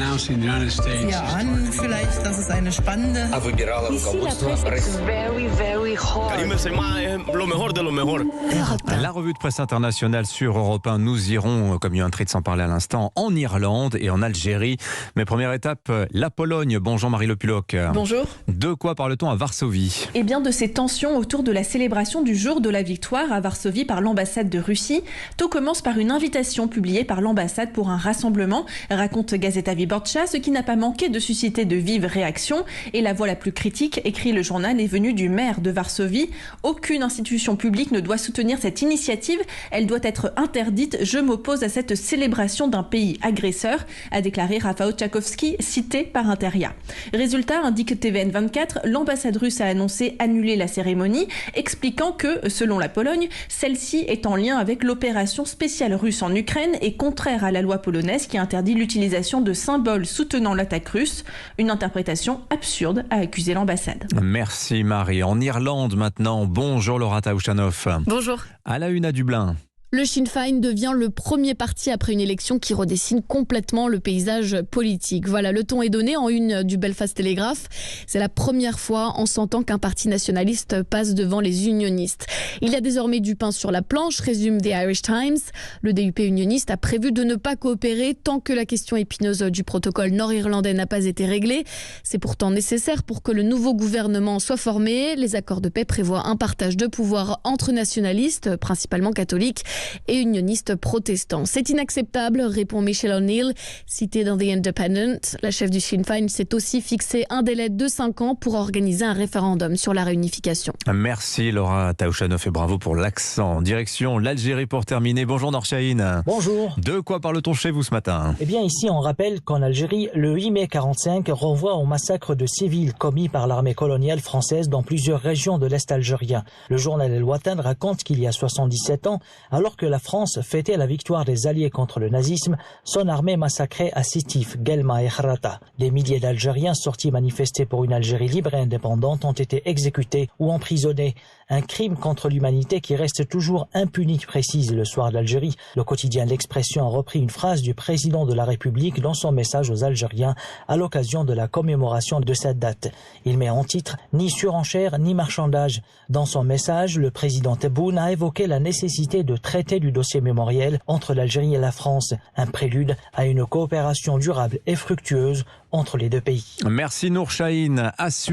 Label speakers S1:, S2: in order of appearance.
S1: an, vielleicht, dass es eine spannende...
S2: La revue de presse internationale sur Europe 1, nous irons, comme Yoann Tritz en parlait à l'instant, en Irlande et en Algérie. Mais première étape, la Pologne. Bonjour Marie Le Puloc.
S3: Bonjour.
S2: De quoi parle-t-on à Varsovie ?
S3: Eh bien de ces tensions autour de la célébration du jour de la victoire à Varsovie par l'ambassade de Russie. Tout commence par une invitation publiée par l'ambassade pour un rassemblement, raconte Gazeta Wyborcza, ce qui n'a pas manqué de susciter de vives réactions. Et la voix la plus critique, écrit le journal, est venue du maire de Varsovie. Aucune institution publique ne doit soutenir cette initiative. Elle doit être interdite. Je m'oppose à cette célébration d'un pays agresseur, a déclaré Rafał Trzaskowski, cité par Interia. Résultat, indique TVN24, l'ambassade russe a annoncé annuler la cérémonie, expliquant que, selon la Pologne, celle-ci est en lien avec l'opération spéciale russe en Ukraine et contraire à la loi polonaise qui interdit l'utilisation de symboles soutenant l'attaque russe. Une interprétation absurde, a accusé l'ambassade.
S2: Merci Marie. En Irlande maintenant, bonjour Laura Taouchanoff.
S4: Bonjour.
S2: À la une à Dublin.
S4: Le Sinn Féin devient le premier parti après une élection qui redessine complètement le paysage politique. Voilà, le ton est donné en une du Belfast Telegraph. C'est la première fois en 100 ans qu'un parti nationaliste passe devant les unionistes. Il y a désormais du pain sur la planche, résume The Irish Times. Le DUP unioniste a prévu de ne pas coopérer tant que la question épineuse du protocole nord-irlandais n'a pas été réglée. C'est pourtant nécessaire pour que le nouveau gouvernement soit formé. Les accords de paix prévoient un partage de pouvoir entre nationalistes, principalement catholiques, et unionistes protestants. C'est inacceptable, répond Michelle O'Neill, citée dans The Independent. La chef du Sinn Féin s'est aussi fixé un délai de 5 ans pour organiser un référendum sur la réunification.
S2: Merci Laura Taouchanoff et bravo pour l'accent. Direction l'Algérie pour terminer. Bonjour Nour Chahine.
S5: Bonjour.
S2: De quoi parle-t-on chez vous ce matin ?
S5: Eh bien ici on rappelle qu'en Algérie, le 8 mai 45 renvoie au massacre de civils commis par l'armée coloniale française dans plusieurs régions de l'Est algérien. Le journal El Watan raconte qu'il y a 77 ans, alors que la France fêtait la victoire des Alliés contre le nazisme, son armée massacrait à Sétif, Guelma et Kharata. Des milliers d'Algériens sortis manifester pour une Algérie libre et indépendante ont été exécutés ou emprisonnés. Un crime contre l'humanité qui reste toujours impuni, précise le Soir d'Algérie. Le quotidien L'Expression a repris une phrase du président de la République dans son message aux Algériens à l'occasion de la commémoration de cette date. Il met en titre « Ni surenchère ni marchandage ». Dans son message, le président Tebboune a évoqué la nécessité de traiter du dossier mémoriel entre l'Algérie et la France, un prélude à une coopération durable et fructueuse entre les deux pays.
S2: Merci Nour Chahine. À suivre.